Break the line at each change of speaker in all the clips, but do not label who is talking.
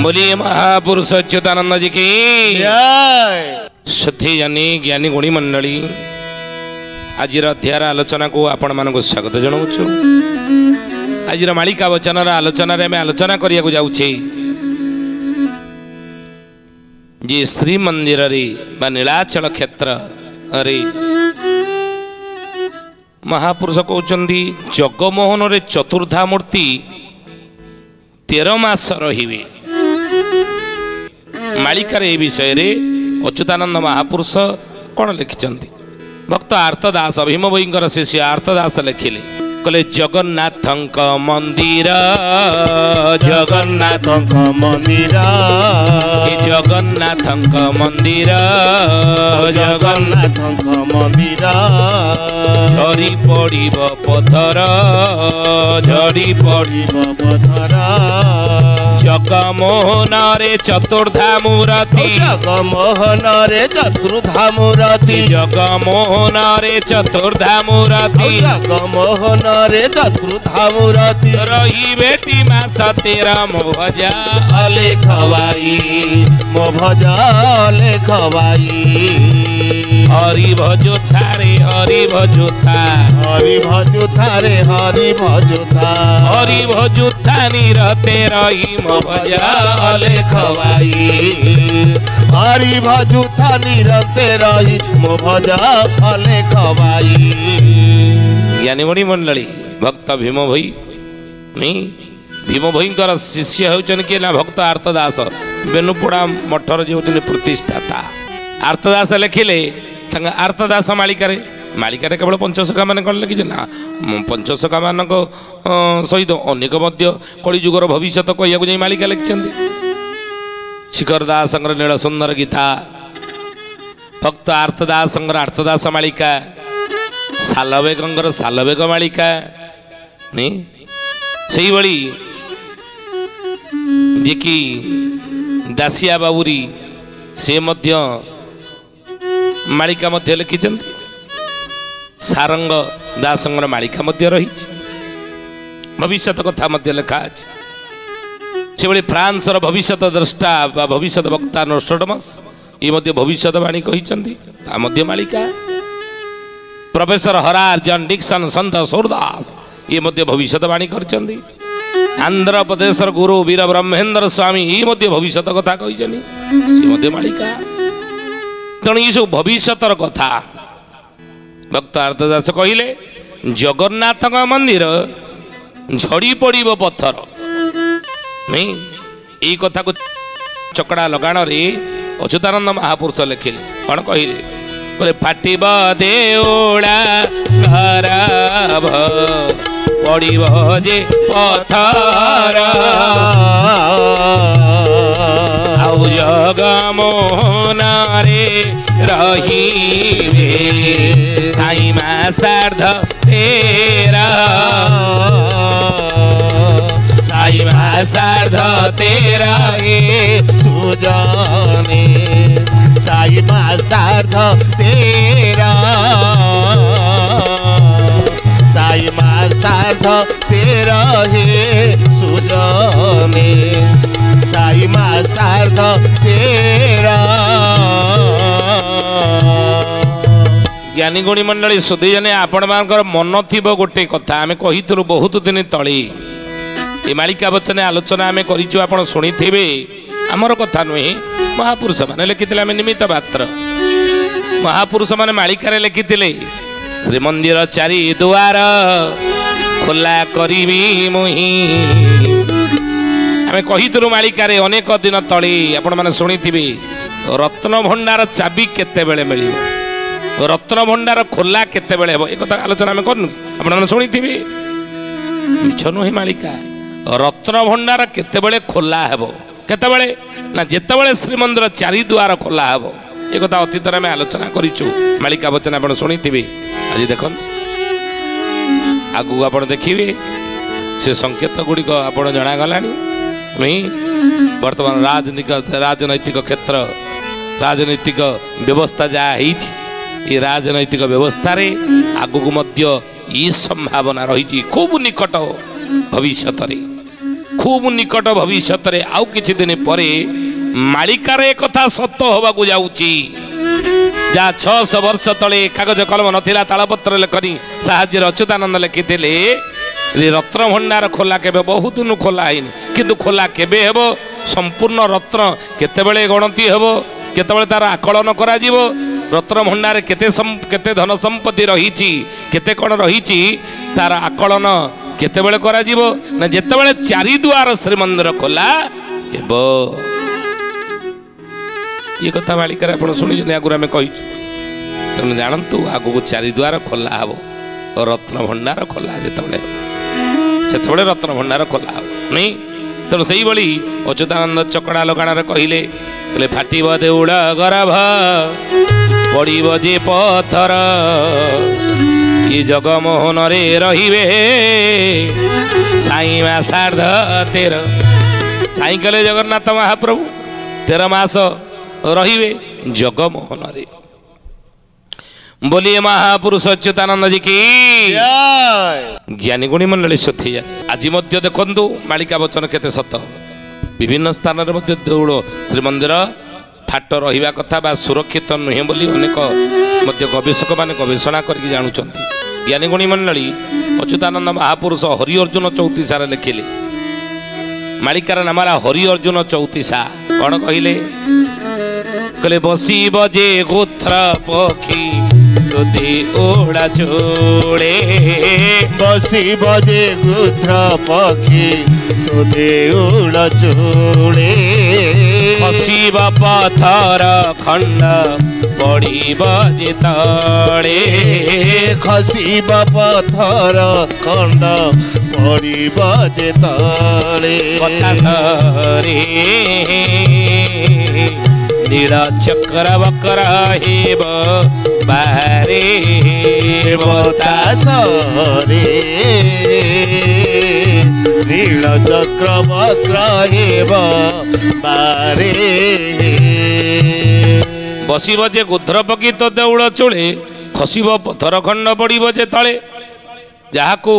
बोलिए महापुरुष अच्युतानंद जी की शुद्धि जानी ज्ञानी गुणी मंडली आज अध्याय आलोचना को आपण मान स्वागत जनाऊँ। आज मालिका वचन आलोचन आलोचना करने जाऊे जी श्री मंदिर रे बा नीलाचल क्षेत्र अरे महापुरुष कहते जगमोहन रे चतुर्धा मूर्ति 13 मास रहिबे। मालिकार ए विषय रे अच्युतानंद महापुरुष कौन लिखिछन्ति भक्त आर्तदास भीम भईंकर शिष्य आर्तदास लिखिले कहले जगन्नाथंक मंदिर
जगन्नाथंक मंदिर
जगन्नाथंक मंदिर
जगन्नाथंक मंदिर
झरी पड़िब पथर झरी
पड़िब पथर
जगमोहन रे चतुर्धा मूर्ति
जगमोहन रे चतुर्धा मूर्ति
जगमोहन रे चतुर्धा मूर्ति
जगमोहन रे चतुर्धा मूर्ति
रही बेटी मास 13 मो भजा
लेखवाई मो भजा लेखवाई
हरि भजोथा रे हरि भजोथा
हरि भजोथा रे हरि भजोथा
हरि भजोथा निरते रही मो भजा
लेखवाई हरि भजोथा निरते रही मो भजा लेखवाई।
ज्ञानी मुनि मंडली भक्त भीम भई भीम भईंकर शिष्य होचन के ना भक्त आर्तदास बेनुपड़ा मठर जो प्रतिष्ठाता आर्तदास लिखिले आर्तदास मालिकारे मालिकारे केवल पंचसखा मान कौन लिखी ना पंचसखा मान सहित अनेक कलिजुगर भविष्य कहू जा मालिका लिखिं शिखर दास नील सुंदर गीता भक्त आर्तदास आर्तदास मालिका सालबेगर सालबेग मालिका से भली जे कि दासिया बाबुरी से मध्य मालिका मध्य लिखिं सारंग दासंगर मालिका मध्य रही भविष्य कथा मध्य लिखा अछि से भली फ्रांस भविष्य द्रष्टा भविष्य वक्ता नोस्ट्राडामस ये मध्य भविष्यवाणी कहिसंती ता मध्य मालिका प्रोफेसर हरार जॉन डिक्सन संत सूरदास ये मध्य भविष्यवाणी करचंदी आंध्र प्रदेश गुरु वीर ब्रह्मेंद्र स्वामी ये मध्य भविष्य कथा कहिसनी से मध्य मालिका तेणु ये सब भविष्यतर कथा भक्त आर्तदास कहले जगन्नाथ मंदिर झड़ी पड़िब पत्थर नहीं ये कथा को चकड़ा लगाण रे अच्युतानंद महापुरुष लिखिले कौन कहले बोले फाटिब देउला खराब पड़िब जे पथर आउ जगमोहन रे रहिबे साई मा सार्ध 13
साई मा सार्ध 13 सुजाने साई मा सार्ध 13 साई मा सार्ध 13 हे सुजाने साई मा सार्ध 13।
ज्ञानी गुणी मंडली सुधी जने आपण मानकर मन थिबो गोटे कथा आमे कहितलु बहुत दिन तळी ए मालिका वचने आलोचना आमे करिछु आपण सुनिथिबे हमर कथा नुहे महापुरुष माने लिखिथिले आमे निमित्त मात्र महापुरुष माने मालिकारे लिखिथिले श्रीमंदिर चारि दुआर खोला करिबी मुही आमे कहितलु मालिकारे अनेक दिन तळी आपण माने सुनिथिबे रत्न भंडार चाबी केते बेले मिलिबो रत्न भंडार खोला केते बेले हेबो एक आलोचना में करनु आपण माने सुनिथिबे मिछ नुहे मालिका रत्न भंडार केते बेले खोला हेबो केते बेले ना जेते बेले श्रीमंदिर चारि द्वार खोला हेबो एक अतीत में आलोचना करिछु मालिका वचन आपण सुनिथिबे आज देखन आगु आपण देखिबे से संकेत गुड़िक आपण जणा गलानी वर्तमान राजनैतिक क्षेत्र राजनैतिक व्यवस्था जहाँ ये राजनैतिक व्यवस्था रे आगु मध्य ये संभावना रही खूब निकट भविष्य खूब निकट भविष्य आउ किछि दिन परे मालिकार एक कथा सत्य होबाकू जाउची जहाँ 600 वर्ष तले कागज कलम नथिला तालपत्र लेखनी साहाଯ୍य अच्युतानंद लिखिथिले रत्न भंडार खोला केबे बहुत दिन खोला हैनी किंतु खोला केबे हेबो संपूर्ण रत्न केतेबेले गणति हेबो केतेबेले तार आकलन करा जीवो रत्न भंडार केते धन संपत्ति रहीची केते कोन रहीची तार आकलन केतेबेले करा जीवो ना जेतेबेले चारि द्वार श्रीमंदिर खोला हेबो ये कथा मालिकार आप शुणी आगुरी आम कही तेणु जानतु आगू चारि द्वार खोला हे और रत्न भंडार खोला जिते रत्न भंडार खोला हे नहीं तेणु से अच्युतानंद चकड़ा लगाण कहले फाटिब देउड़ गरभ पड़ब जे पथर ये जगमोहन रे रहिबे साई मा सार्ध 13 साई कले जगन्नाथ महाप्रभु 13 मास रहिबे जगमोहन रे बोलिए महापुरुष अच्युतानंद जी की ज्ञानी गुणी मंडली सथी आज मध्य देखंतु मालिका वचन केते सत विभिन्न स्थान रे मध्य देउळ श्रीमंदिर फाट रहिबा कथा बा सुरक्षित नुहे बोली अनेक मध्य गवेषक माने गवेषणा करके जानुचंती ज्ञानी गुणी मंडली अच्युतानंद महापुरुष हरि अर्जुन चौतीसार लिखिले मालिकार नामला हरि अर्जुन चौतीसा कौन कहले कहले बसी बजे गोत्र पक्षी तुदे ओड़ा चोड़े
बसी बजे गोत्र पक्षी तुदे ओड़ा चोड़े
खसीब पथर खंड पड़ी बजे तड़े
खसीब पथर खंड पड़ी बजे तड़े
कथा सरे नील चक्र वक्र हेब बाहरे
बतासरे नील चक्र वक्र हेब बारे
बसिब जे गुध्र पकी तो देउड़ चोले खसिब पथर खंड पड़ब जे तले जहाकू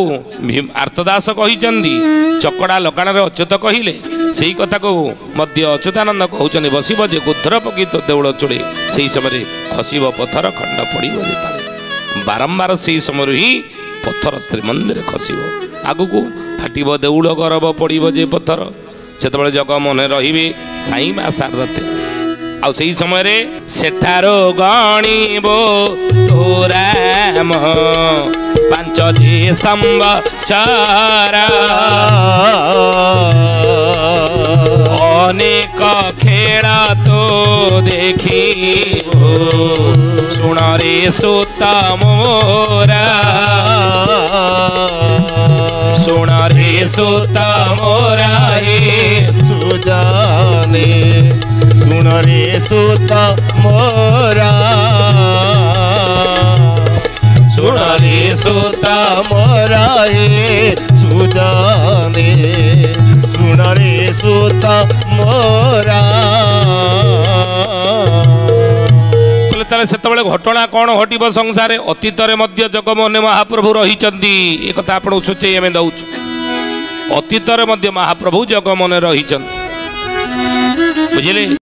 आर्तदास कहिचंदी चकड़ा लकाण अच्युत कहले से कथा को मध्य अच्युतानंद कहते बसिब जे गुध्र पकी तो देउड़ चोले से समय खसिब पथर खंड पड़ब जे तले बारंबार से समय ही पथर श्रीमंदिर खसिब आगू फाटिब देउड़ गरब पड़ब जे पथर से जगमोहन रहिबे साई मा शारदा आउ से समय रे सेठारो गणिबो तोराम पांच जे संवत्सर अनेक खेल तो देखिबो सुण रे सुत मोरा सुण रे सुत मोरा
सुजाने सुन रे सुत मोरा सुन रे सुत मोरा सुजाने सुन रे सुत मोरा
से घटना कौन घटब संसार अतीत जगमोहन महाप्रभु रही एक कथा आप सूचे आम दौचु अतीत महाप्रभु जगमोहन रही बुझे